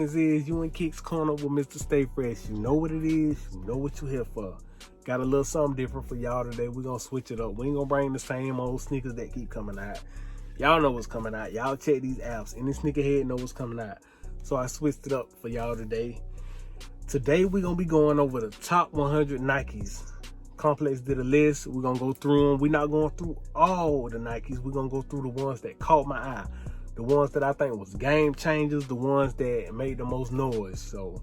business is. You in Kicks Corner with Mr. Stay Fresh. You know what it is. You know what you here for. Got a little something different for y'all today. We're going to switch it up. We ain't going to bring the same old sneakers that keep coming out. Y'all know what's coming out. Y'all check these apps. Any sneakerhead know what's coming out. So I switched it up for y'all today. Today, we're going to be going over the top 100 Nikes. Complex did a list. We're going to go through them. We're not going through all the Nikes. We're going to go through the ones that caught my eye. The ones that I think was game changers. The ones that made the most noise. So,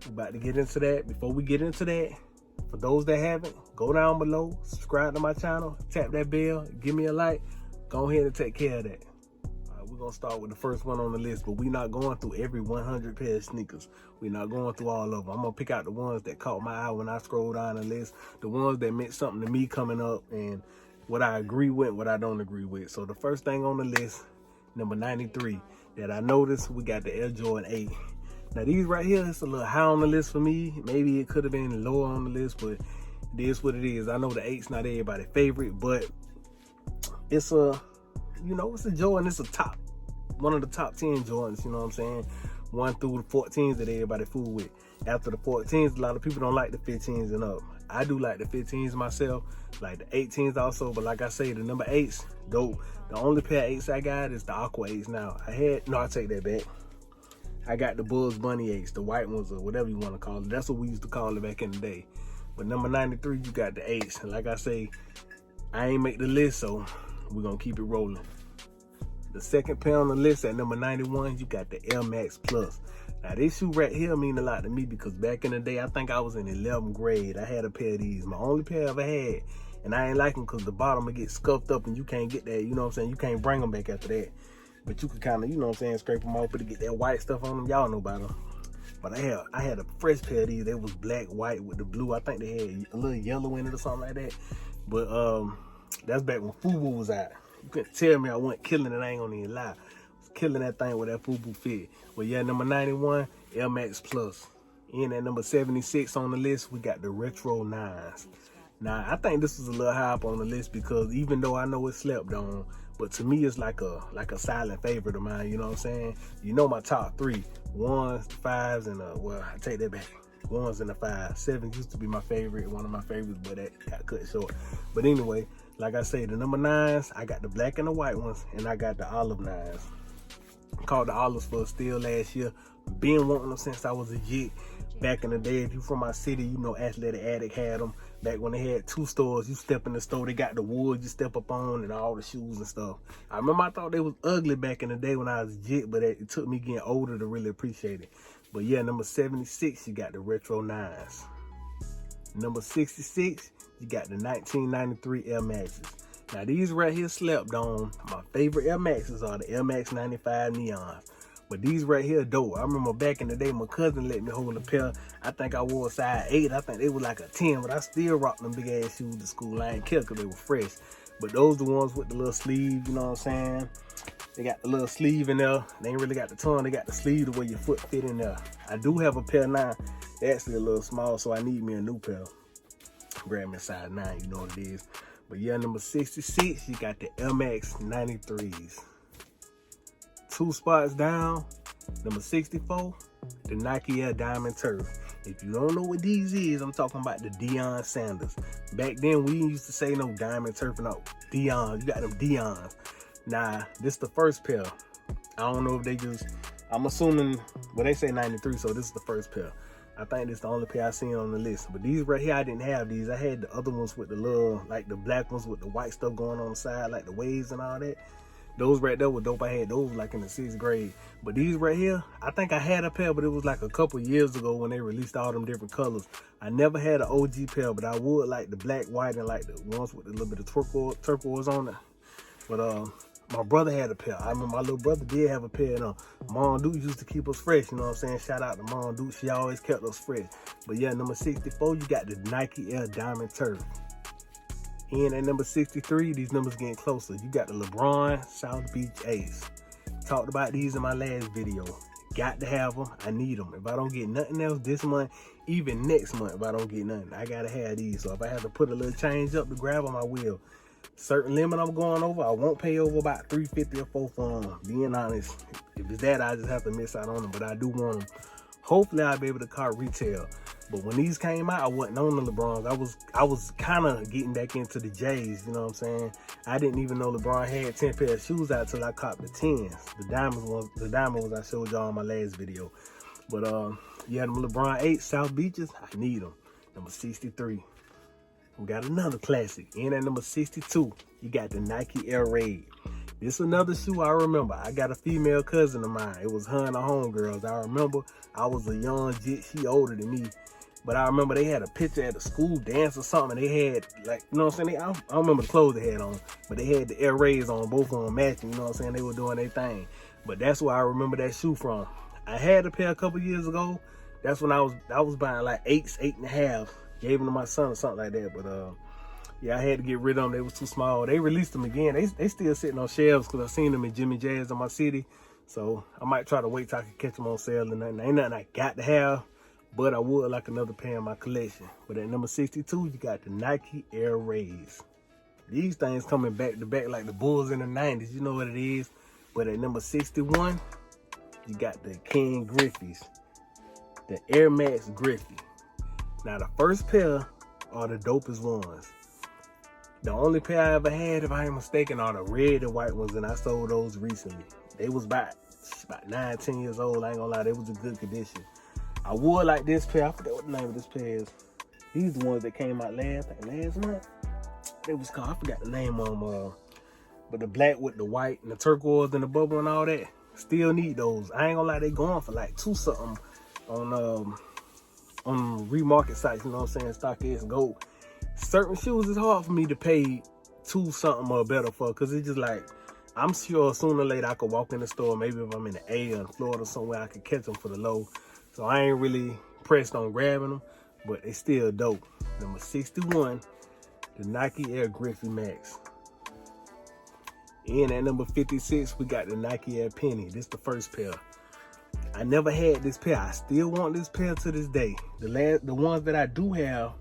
we're about to get into that. Before we get into that, for those that haven't, go down below, subscribe to my channel, tap that bell, give me a like. Go ahead and take care of that. All right, we're going to start with the first one on the list, but we're not going through every 100 pair of sneakers. We're not going through all of them. I'm going to pick out the ones that caught my eye when I scroll down the list, the ones that meant something to me coming up, and what I agree with, what I don't agree with. So the first thing on the list, number 93, that I noticed, we got the Air Jordan 8. Now these right here, it's a little high on the list for me. Maybe it could have been lower on the list, but it is what it is. I know the 8's not everybody's favorite, but it's a, you know, it's a Jordan. It's a top, one of the top 10 Jordans, you know what I'm saying? 1 through the 14s that everybody fool with. After the 14s, a lot of people don't like the 15s and up. I do like the 15s myself, like the 18s also, but like I say, the number 8s, dope. The only pair of 8s I got is the Aqua 8s now. I take that back. I got the Bugs Bunny 8s, the white ones or whatever you want to call it. That's what we used to call it back in the day. But number 93, you got the 8s. And like I say, I ain't make the list, so we're going to keep it rolling. The second pair on the list at number 91, you got the Air Max Plus. Now, this shoe right here mean a lot to me because back in the day, I think I was in 11th grade. I had a pair of these, my only pair I ever had. And I ain't like them because the bottom will get scuffed up and you can't get that, you know what I'm saying? You can't bring them back after that. But you could kind of, you know what I'm saying, scrape them off to get that white stuff on them. Y'all know about them. But I had a fresh pair of these. They was black, white with the blue. I think they had a little yellow in it or something like that. But that's back when FUBU was out. You couldn't tell me I wasn't killing it. I ain't gonna even lie. I was killing that thing with that FUBU fit. But yeah, number 91, Air Max Plus. And at number 76 on the list, we got the Retro 9s. Now, I think this was a little high up on the list because even though I know it's slept on, but to me, it's like a silent favorite of mine, you know what I'm saying? You know my top 3, 1s, 5s, and well, I take that back. 1s and the 5s. 7 used to be my favorite, one of my favorites, but that got cut short. But anyway, like I say, the number 9s, I got the black and the white ones, and I got the olive 9s. Called the olives for a steal last year. Been wanting them since I was a jit. Back in the day, if you from my city, you know Athletic Addict had them. Back when they had 2 stores, you step in the store, they got the wood you step up on and all the shoes and stuff. I remember I thought they was ugly back in the day when I was a jit, but it took me getting older to really appreciate it. But yeah, number 76, you got the Retro 9s. Number 66, you got the 1993 Air Maxes. Now these right here slept on. My favorite Air Maxes are the Air Max 95 Neons. But these right here dope. I remember back in the day, my cousin let me hold a pair. I think I wore a size 8. I think they were like a 10, but I still rocked them big ass shoes to school. I ain't care because they were fresh. But those the ones with the little sleeve, you know what I'm saying? They got the little sleeve in there. They ain't really got the tongue. They got the sleeve the way your foot fit in there. I do have a pair now. They're actually a little small, so I need me a new pair. Grab me a size 9, you know what it is. But yeah, number 66, you got the Air Max 93s. 2 spots down, number 64, the Nike Air Diamond Turf. If you don't know what these is, I'm talking about the Deion Sanders. Back then, we used to say no Diamond Turf, no, Deion. You got them Deons. Nah, this the first pair. I don't know if they just, I'm assuming, well, they say 93, so this is the first pair. I think this is the only pair I seen on the list. But these right here, I didn't have these. I had the other ones with the little, like the black ones with the white stuff going on the side, like the waves and all that. Those right there were dope. I had those like in the 6th grade. But these right here, I think I had a pair, but it was like a couple years ago when they released all them different colors. I never had an OG pair, but I would like the black, white, and like the ones with a little bit of turquoise on it. But my brother had a pair. I remember my little brother did have a pair. And Mom Duke used to keep us fresh, you know what I'm saying? Shout out to Mom Duke. She always kept us fresh. But yeah, number 64, you got the Nike Air Diamond Turf. And at number 63, these numbers getting closer. You got the Lebron South Beach Ace. Talked about these in my last video. Got to have them. I need them. If I don't get nothing else this month, even next month, if I don't get nothing, I got to have these. So if I have to put a little change up to grab them, I will. certain limit I'm going over, I won't pay over about $350 or $4 for them. Being honest, if it's that, I just have to miss out on them. But I do want them. Hopefully, I'll be able to cart retail. But when these came out, I wasn't on the LeBrons. I was kind of getting back into the J's. You know what I'm saying? I didn't even know LeBron had 10 pair of shoes out till I copped the 10s. The diamond ones I showed y'all in my last video. But yeah, them LeBron 8 South Beaches, I need them. Number 63. We got another classic. And at number 62, you got the Nike Air Raid. This another shoe I remember. I got a female cousin of mine. It was her and her homegirls. I remember I was a young jit. She older than me. But I remember they had a picture at a school dance or something. They had, like, you know what I'm saying? I don't remember the clothes they had on. But they had the Air Raids on, both of them matching. You know what I'm saying? They were doing their thing. But that's where I remember that shoe from. I had a pair a couple years ago. That's when I was buying like 8s, 8.5. Gave them to my son or something like that. But yeah, I had to get rid of them. They was too small. They released them again. They still sitting on shelves because I seen them in Jimmy Jazz in my city. So I might try to wait till I can catch them on sale. And ain't nothing I got to have, but I would like another pair in my collection. But at number 62, you got the Nike Air Raids. These things coming back to back like the Bulls in the 90s. You know what it is. But at number 61, you got the Ken Griffey's, the Air Max Griffey. Now the first pair are the dopest ones. The only pair I ever had, if I ain't mistaken, are the red and white ones, and I sold those recently. They was about 9, 10 years old. I ain't gonna lie, they was in good condition. I would like this pair. I forget what the name of this pair is. These the ones that came out last month. They was called, I forgot the name of them. But the black with the white and the turquoise and the bubble and all that. Still need those. I ain't gonna lie, they going for like $2 something on remarket sites. You know what I'm saying? StockX Gold. Certain shoes is hard for me to pay $2 something or better for, because it's just like, I'm sure sooner or later I could walk in the store, maybe if I'm in the A or in Florida somewhere, I could catch them for the low. So I ain't really pressed on grabbing them, but they still dope. Number 61, the Nike Air Griffey Max. And at number 56, we got the Nike Air Penny. This the first pair. I never had this pair. I still want this pair to this day. The ones that I do have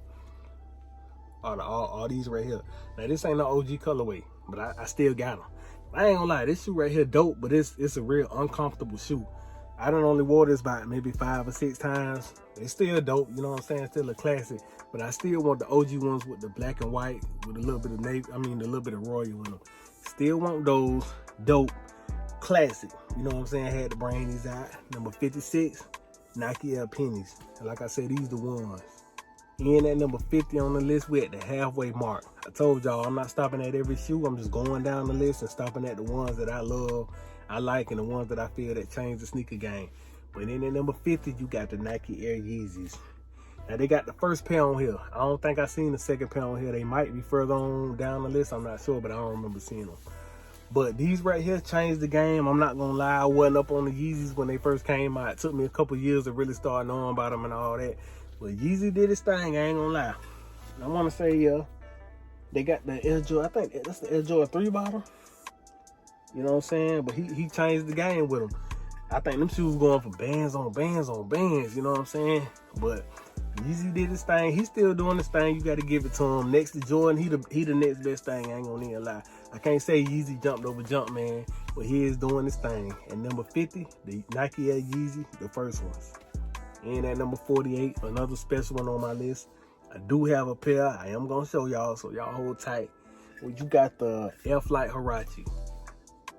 are all these right here. Now this ain't no OG colorway, but I still got them. I ain't gonna lie, this shoe right here dope, but it's a real uncomfortable shoe. I done only wore this about maybe 5 or 6 times. It's still dope, you know what I'm saying? Still a classic, but I still want the OG ones with the black and white with a little bit of navy. I mean, the little bit of royal in them. Still want those. Dope, classic. You know what I'm saying? I had to bring these out. Number 56, Nike Air Pennies. And like I said, these the ones. And at number 50 on the list, we're at the halfway mark. I told y'all I'm not stopping at every shoe. I'm just going down the list and stopping at the ones that I love, I like, and the ones that I feel that change the sneaker game. But then at number 50, you got the Nike Air Yeezys. Now they got the first pair on here. I don't think I seen the second pair on here. They might be further on down the list. I'm not sure, but I don't remember seeing them. But these right here changed the game. I'm not gonna lie, I wasn't up on the Yeezys when they first came out. It took me a couple years to really start knowing about them and all that. But Yeezy did his thing, I ain't gonna lie. I wanna say, they got the Air Jordan, I think that's the Air Jordan 3 bottle. You know what I'm saying? But he changed the game with them. I think them shoes going for bands on bands on bands, you know what I'm saying? But Yeezy did his thing. He's still doing his thing. You got to give it to him. Next to Jordan, he the next best thing. I ain't gonna even lie. I can't say Yeezy jumped over Jumpman, but he is doing his thing. At number 50, the Nike Air Yeezy, the first ones. And at number 48, another special one on my list. I do have a pair. I am gonna show y'all, so y'all hold tight. Well, you got the Air Flight Huarache.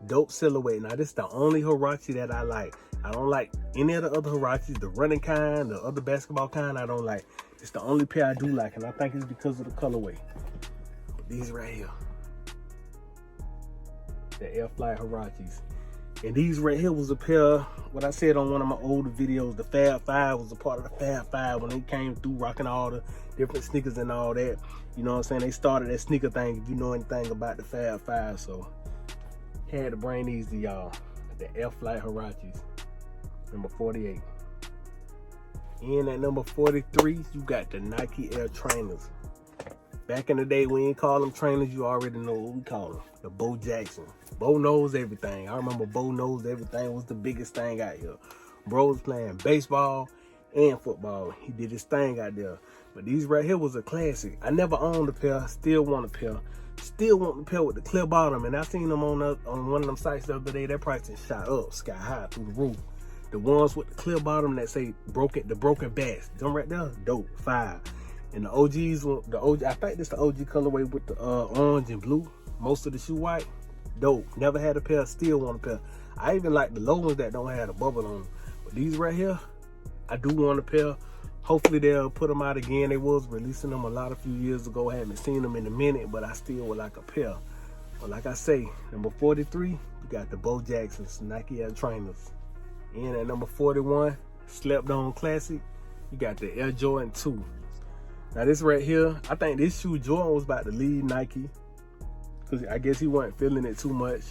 Dope silhouette. Now this is the only Huarache that I like. I don't like any of the other Huaraches, the running kind, the other basketball kind, I don't like. It's the only pair I do like, and I think it's because of the colorway. But these right here, the Air Flight Huaraches. And these right here was a pair, what I said on one of my older videos, the Fab Five was a part of the Fab Five when they came through rocking all the different sneakers and all that. You know what I'm saying? They started that sneaker thing, if you know anything about the Fab Five, so had to bring these to y'all. The Air Flight Huaraches, number 48. And at number 43, you got the Nike Air Trainers. Back in the day, we ain't call them trainers, you already know what we call them. The Bo Jackson. Bo knows everything. I remember Bo knows everything was the biggest thing out here. Bro was playing baseball and football. He did his thing out there. But these right here was a classic. I never owned a pair, still want a pair. Still want the pair with the clear bottom, and I seen them on one of them sites the other day. That price is shot up, sky high through the roof. The ones with the clear bottom that say the broken bats, them right there, dope, fire. And the OGs, I think this the OG colorway with the orange and blue. Most of the shoe white, dope. Never had a pair, still want a pair. I even like the low ones that don't have the bubble on them. But these right here, I do want a pair. Hopefully they'll put them out again. They was releasing them a few years ago. I haven't seen them in a minute, but I still would like a pair. But like I say, number 43, you got the Bo Jacksons, Nike Air Trainers. And at number 41, slept on classic, you got the Air Jordan 2. Now this right here, I think this shoe Jordan was about to leave Nike, because I guess he wasn't feeling it too much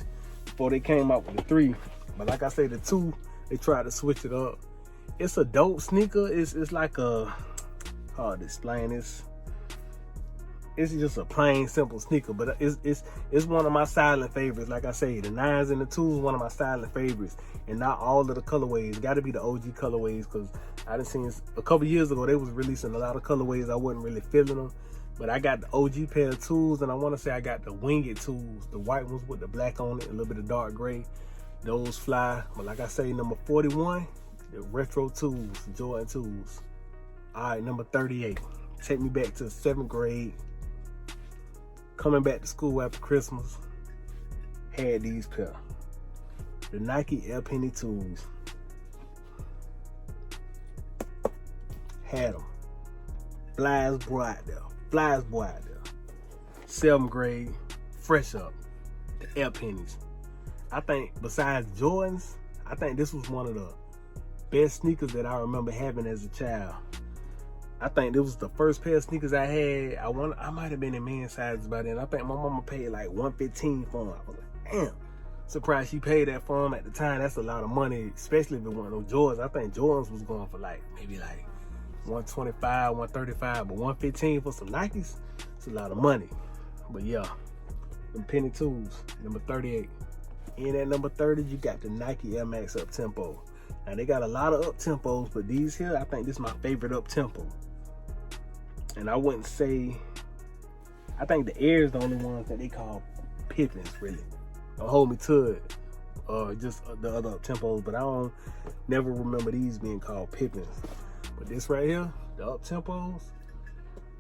before they came out with the 3. But like I say, the 2, they tried to switch it up. It's a dope sneaker. It's like a, hard to explain this. It's just a plain, simple sneaker, but it's one of my silent favorites. Like I say, the 9s and the 2s, one of my silent favorites, and not all of the colorways. Got to be the OG colorways, because I done seen a couple years ago they was releasing a lot of colorways. I wasn't really feeling them, but I got the OG pair of 2s, and I want to say I got the Winged 2s, the white ones with the black on it, a little bit of dark gray. Those fly. But like I say, number 41, the retro 2s, Jordan 2s. All right, number 38. Take me back to 7th grade. Coming back to school after Christmas, had these pair. The Nike Air Penny 2s. Had them. Flies boy out there. Flies boy out there. 7th grade, fresh up. The Air Pennies. I think besides Jordans, I think this was one of the best sneakers that I remember having as a child. I think this was the first pair of sneakers I had. I might have been in men's sizes by then. I think my mama paid like $115 for them. I was like, damn. Surprised she paid that for them at the time. That's a lot of money, especially if it wasn't no Jordans. I think Jordans was going for like maybe like $125, $135, but $115 for some Nikes, it's a lot of money. But yeah, them Penny 2s, number 38. And at number 30, you got the Nike Air Max Up Tempo. Now they got a lot of up tempos, but these here, I think this is my favorite up tempo. And I wouldn't say, I think the Air is the only ones that they call Pippins, really. Don't hold me to it, just the other up tempos, but I don't never remember these being called Pippins. But this right here, the up tempos,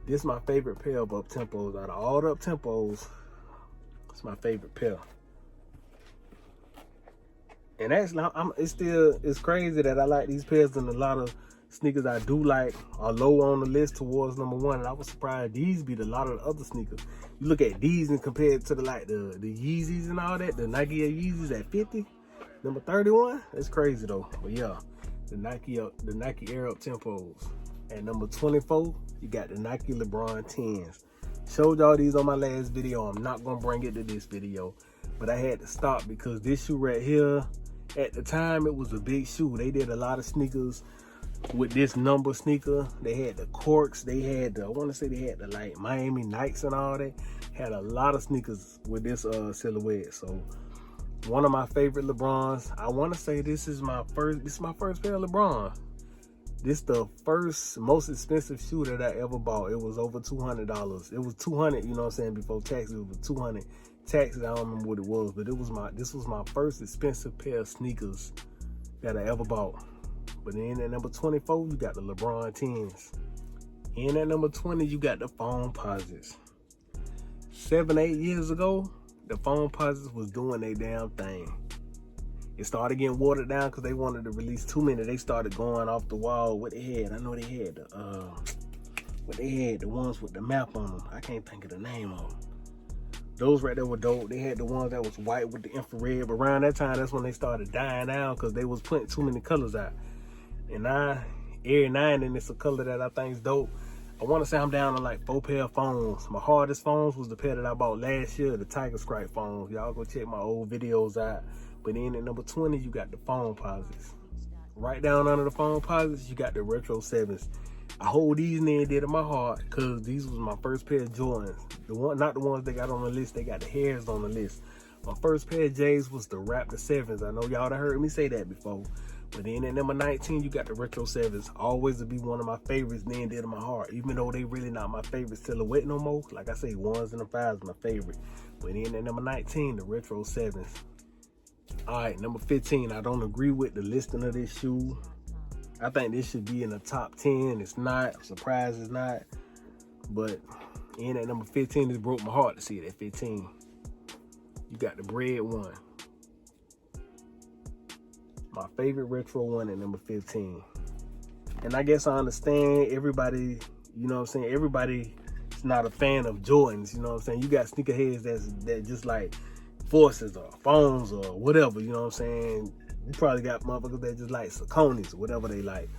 this is my favorite pair of up tempos. Out of all the up tempos, it's my favorite pair. And actually, it's crazy that I like these pairs, and a lot of sneakers I do like are low on the list towards number 1. And I was surprised these beat a lot of the other sneakers. You look at these and compare it to the Yeezys and all that, the Nike Air Yeezys at 50, number 31. That's crazy though. But yeah, the Nike Air Up Tempos. At number 24, you got the Nike Lebron 10s. Showed y'all these on my last video. I'm not gonna bring it to this video, but I had to stop because this shoe right here, at the time, it was a big shoe. They did a lot of sneakers with this number sneaker. They had the corks. They had I want to say they had the like Miami Nights and all that. Had a lot of sneakers with this silhouette. So one of my favorite Lebrons. I want to say this is my first pair of Lebron. This the first most expensive shoe that I ever bought. It was over $200. It was $200, you know what I'm saying, before taxes. It was $200. Taxes, I don't remember what it was, but this was my first expensive pair of sneakers that I ever bought. But then at number 24, you got the Lebron 10s. And at number 20, you got the Foam Posits. 7-8 years ago, the Foam Posits was doing their damn thing. It started getting watered down because they wanted to release too many. They started going off the wall. What they had, I know they had the ones with the map on them. I can't think of the name of them. Those right there were dope. They had the ones that was white with the infrared. But around that time, that's when they started dying out because they was putting too many colors out. And Air 9, and it's a color that I think is dope. I want to say I'm down to like 4 pair of phones. My hardest phones was the pair that I bought last year, the Tiger Stripe phones. Y'all go check my old videos out. But then at number 20, you got the Foam Posits. Right down under the Foam Posits, you got the Retro 7s. I hold these near and dear to my heart because these was my first pair of Jordans. Not the ones they got on the list, they got the hairs on the list. My first pair of J's was the Raptor 7s. I know y'all done heard me say that before. But then at number 19, you got the Retro 7s. Always to be one of my favorites, near and dear to my heart. Even though they really not my favorite silhouette no more. Like I say, 1s and the 5s my favorite. But then at number 19, the Retro 7s. Alright, number 15. I don't agree with the listing of this shoe. I think this should be in the top 10. It's not. I'm surprised it's not. But in at number 15, it broke my heart to see it at 15. You got the Bread 1. My favorite retro one at number 15. And I guess I understand everybody, you know what I'm saying? Everybody's not a fan of Jordans, you know what I'm saying? You got sneakerheads that just like Forces or Phones or whatever, you know what I'm saying? You probably got motherfuckers that just like Sauconys or whatever they like.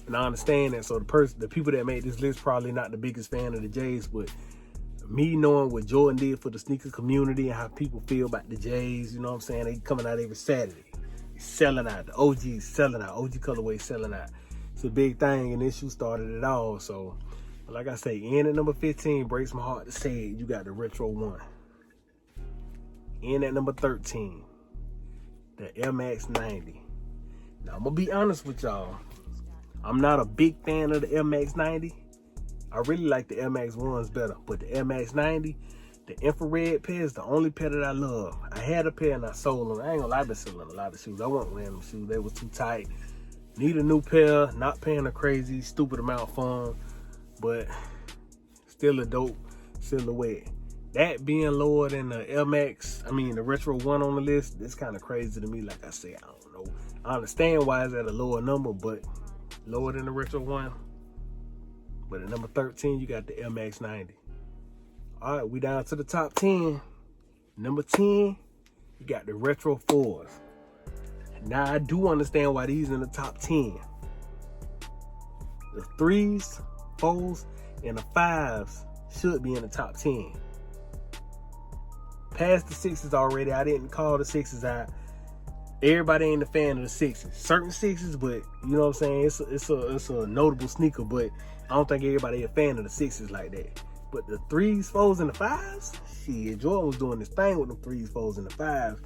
And I understand that. So the people that made this list probably not the biggest fan of the J's, but me knowing what Jordan did for the sneaker community and how people feel about the J's, you know what I'm saying? They coming out every Saturday. Selling out. The OG's selling out. OG colorway selling out. It's a big thing, and this shoe started it all. So, like I say, in at number 15, breaks my heart to say it, you got the Retro 1. In at number 13, the Air Max 90. Now, I'm going to be honest with y'all. I'm not a big fan of the Air Max 90. I really like the Air Max 1s better, but the Air Max 90, the infrared pair is the only pair that I love. I had a pair and I sold them. I ain't gonna lie, I've been selling a lot of shoes. I wasn't wearing them shoes. They was too tight. Need a new pair, not paying a crazy, stupid amount for them, but still a dope silhouette. That being lower than the Air Max, the Retro 1 on the list, it's kind of crazy to me. Like I say, I don't know. I understand why it's at a lower number, but lower than the Retro 1. But at number 13, you got the Air Max 90. All right, we down to the top 10. Number 10, you got the Retro 4s. Now, I do understand why these in the top 10. The 3s, 4s, and the 5s should be in the top 10. Past the 6s already, I didn't call the 6s out. Everybody ain't a fan of the 6s. Certain 6s, but you know what I'm saying? It's a notable sneaker, but I don't think everybody a fan of the 6s like that. But the 3s, 4s, and the 5s, shit, Jordan was doing this thing with them 3s, 4s, and the 5s.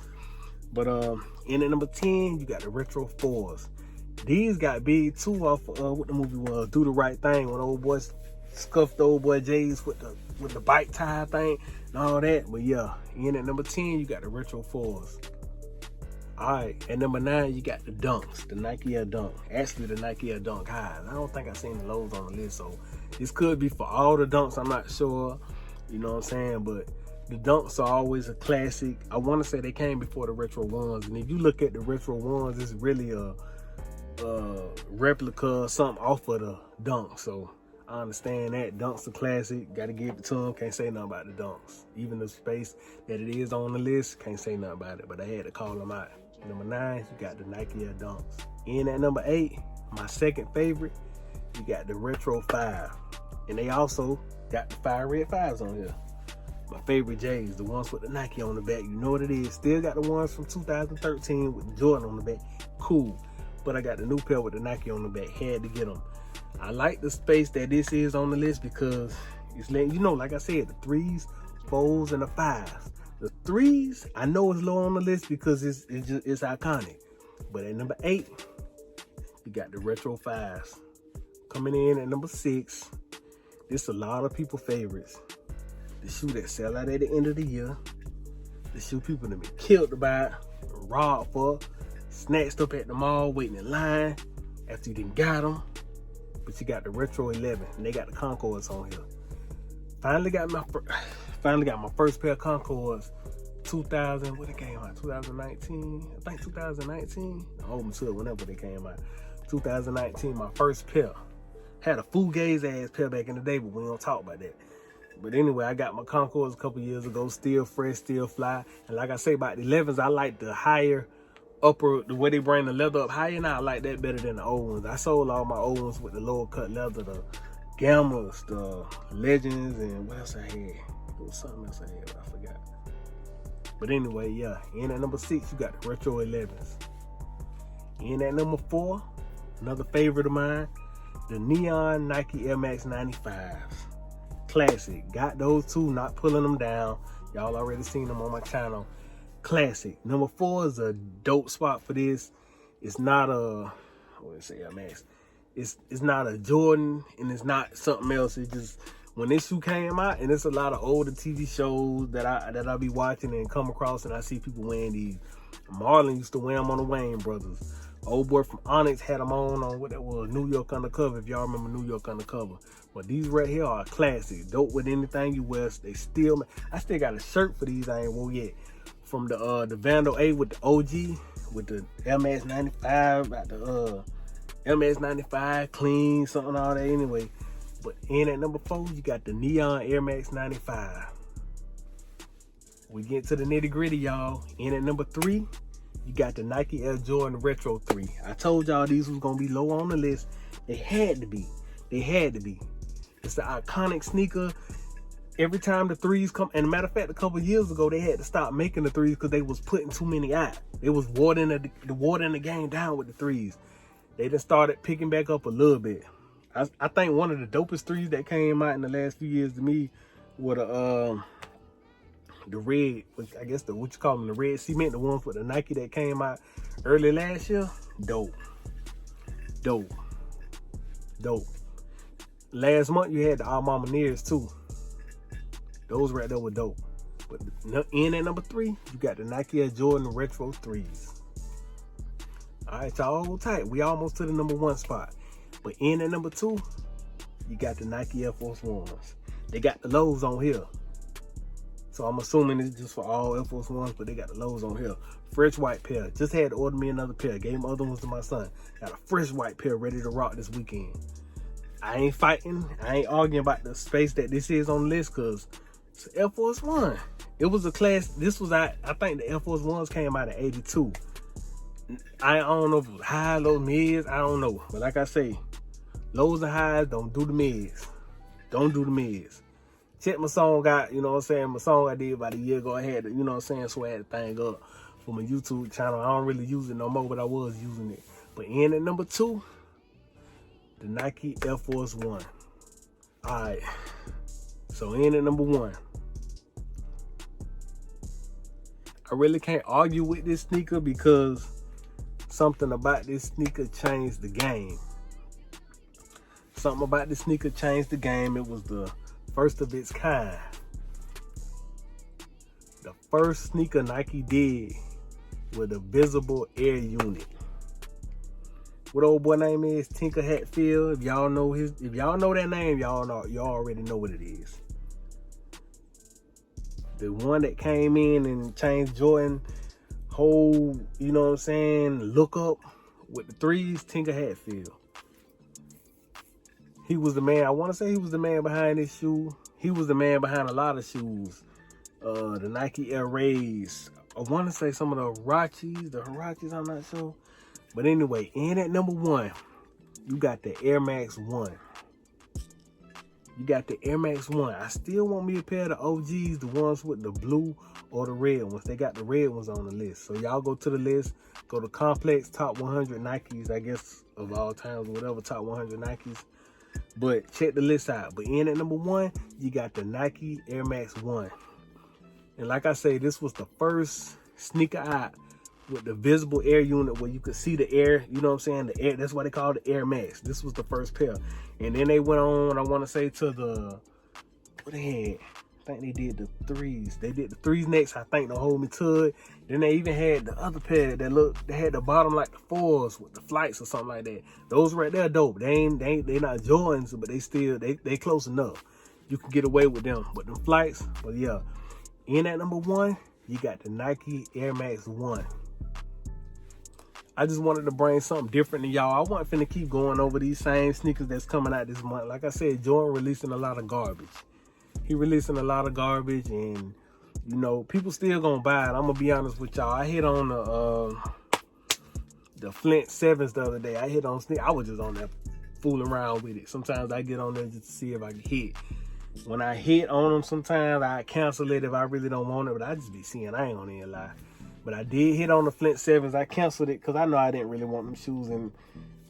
But in at number 10, you got the Retro 4s. These got big too off what the movie was, Do the Right Thing, when old boys scuffed the old boy J's with the bike tie thing and all that. But yeah, in at number 10, you got the Retro 4s. Alright, at number 9, you got the Dunks, the Nike Air Dunk. Actually, the Nike Air Dunk highs. I don't think I've seen the lows on the list, so this could be for all the Dunks, I'm not sure. You know what I'm saying? But the Dunks are always a classic. I want to say they came before the Retro 1s, and if you look at the Retro 1s, it's really a replica or something off of the Dunks. So I understand that. Dunks are classic. Got to give it to them. Can't say nothing about the Dunks. Even the space that it is on the list, can't say nothing about it, but I had to call them out. Number 9, you got the Nike Air Dunks. In at number 8, my second favorite, you got the Retro 5. And they also got the Fire Red 5s on here. My favorite J's, the ones with the Nike on the back. You know what it is. Still got the ones from 2013 with the Jordan on the back. Cool. But I got the new pair with the Nike on the back. Had to get them. I like the space that this is on the list because it's letting you know, like I said, the 3s, 4s, and the 5s. The 3s, I know it's low on the list because it's iconic. But at number 8, you got the Retro 5s. Coming in at number 6, this a lot of people favorites. The shoe that sell out at the end of the year. The shoe people that been killed to buy, robbed for, snatched up at the mall, waiting in line after you didn't got them. But you got the Retro 11, and they got the Concords on here. Finally got my first pair of Concords. 2000, when it came out? 2019? I think 2019. I hold them to it whenever they came out. 2019, my first pair. Had a fugazi ass pair back in the day, but we don't talk about that. But anyway, I got my Concords a couple years ago, still fresh, still fly. And like I say about the 11s, I like the higher upper, the way they bring the leather up higher now, I like that better than the old ones. I sold all my old ones with the lower cut leather, the Gammas, the Legends, and what else I had? There was something else I had, but I forgot. But anyway, yeah, in at number 6, you got the Retro 11s. In at number 4, another favorite of mine, the Neon Nike Air Max 95s. Classic. Got those two, not pulling them down. Y'all already seen them on my channel. Classic. Number 4 is a dope spot for this. It's not a, what did I say, Air Max? It's not a Jordan, and it's not something else. It's just, when this shoe came out, and it's a lot of older TV shows that I be watching and come across, and I see people wearing these. Marlon used to wear them on the Wayne Brothers. Old boy from Onyx had them on what that was, New York Undercover, if y'all remember New York Undercover. But these right here are classic. Dope with anything you wear. They still, I still got a shirt for these I ain't wore yet. From the Vandal A with the OG, with the Air Max 95, got the Air Max 95, clean, something all that anyway. But in at number 4, you got the Neon Air Max 95. We get to the nitty gritty, y'all. In at number 3, you got the Nike Air Jordan Retro 3. I told y'all these was gonna be low on the list. They had to be. They had to be. It's the iconic sneaker. Every time the 3s come, and a matter of fact, a couple years ago, they had to stop making the 3s because they was putting too many out. They was watering the game down with the 3s. They just started picking back up a little bit. I think one of the dopest 3s that came out in the last few years to me were the red, I guess what you call them, the red cement, the ones with the Nike that came out early last year. Dope. Last month you had the All Mama Nears too. Those right there were dope. But in at number 3, you got the Nike Air Jordan Retro 3s. All right, y'all, hold tight. We almost to the number 1 spot. But in at number 2, you got the Nike Air Force Ones. They got the lows on here. So I'm assuming it's just for all Air Force Ones, but they got the lows on here. Fresh white pair. Just had to order me another pair. Gave my other ones to my son. Got a fresh white pair ready to rock this weekend. I ain't fighting. I ain't arguing about the space that this is on the list, because it's Air Force One. It was a class. This was, I think the Air Force Ones came out in 82. I don't know if it was high, low, mids. I don't know. But like I say, lows and highs don't do the mids. Don't do the mids. Check my song out, you know what I'm saying? My song I did about a year ago. I had to, you know what I'm saying, swag the thing up for my YouTube channel. I don't really use it no more, but I was using it. But in at number 2, the Nike Air Force One. All right. So in at number 1. I really can't argue with this sneaker because something about this sneaker changed the game. Something about this sneaker changed the game. It was the first of its kind. The first sneaker Nike did with a visible air unit. What old boy name is? Tinker Hatfield. If y'all know that name, y'all already know what it is. The one that came in and changed Jordan whole, you know what I'm saying, look up with the 3s, Tinker Hatfield. He was the man. I want to say he was the man behind this shoe. He was the man behind a lot of shoes. The Nike Air Rays. I want to say some of the Hirachis, I'm not sure. But anyway, in at number 1, you got the Air Max 1. You got the Air Max 1. I still want me a pair of the OGs, the ones with the blue or the red ones. They got the red ones on the list. So y'all go to the list, go to Complex, top 100 Nikes, I guess, of all times, whatever, top 100 Nikes. But check the list out. But in at number 1, you got the Nike Air Max 1. And like I say, this was the first sneaker out with the visible air unit where you could see the air, you know what I'm saying? The air, that's why they call it the Air Max. This was the first pair. And then they went on, I want to say, to the, what they had? I think they did the 3s. They did the 3s next, I think, to hold me to it. Then they even had the other pair that they had the bottom like the 4s with the flights or something like that. Those right there dope. They not Jordans, but they still, they close enough. You can get away with them. But them flights, but yeah. In at number 1, you got the Nike Air Max 1. I just wanted to bring something different to y'all. I wasn't finna keep going over these same sneakers that's coming out this month. Like I said, Jordan releasing a lot of garbage. He releasing a lot of garbage, and you know, people still gonna buy it. I'm gonna be honest with y'all. I hit on the Flint 7s the other day. I hit on sneakers. I was just on there fooling around with it. Sometimes I get on there just to see if I can hit. When I hit on them, sometimes I cancel it if I really don't want it, but I just be seeing, I ain't gonna lie. But I did hit on the Flint 7s. I canceled it because I know I didn't really want them shoes, and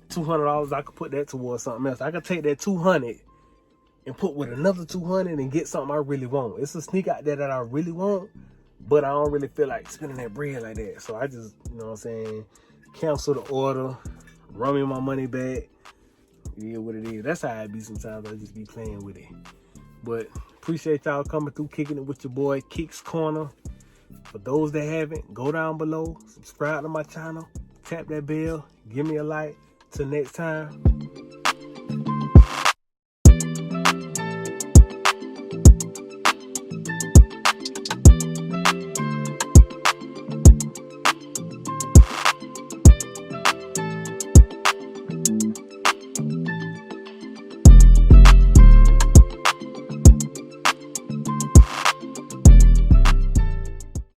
$200, I could put that towards something else. I could take that $200 and put with another $200 and get something I really want. It's a sneaker out there that I really want, but I don't really feel like spending that bread like that. So I just, you know what I'm saying, cancel the order, run me my money back. Yeah, what it is. That's how I be sometimes. I just be playing with it. But appreciate y'all coming through, kicking it with your boy Kicks Corner. For those that haven't, go down below, subscribe to my channel, tap that bell, give me a like. Till next time.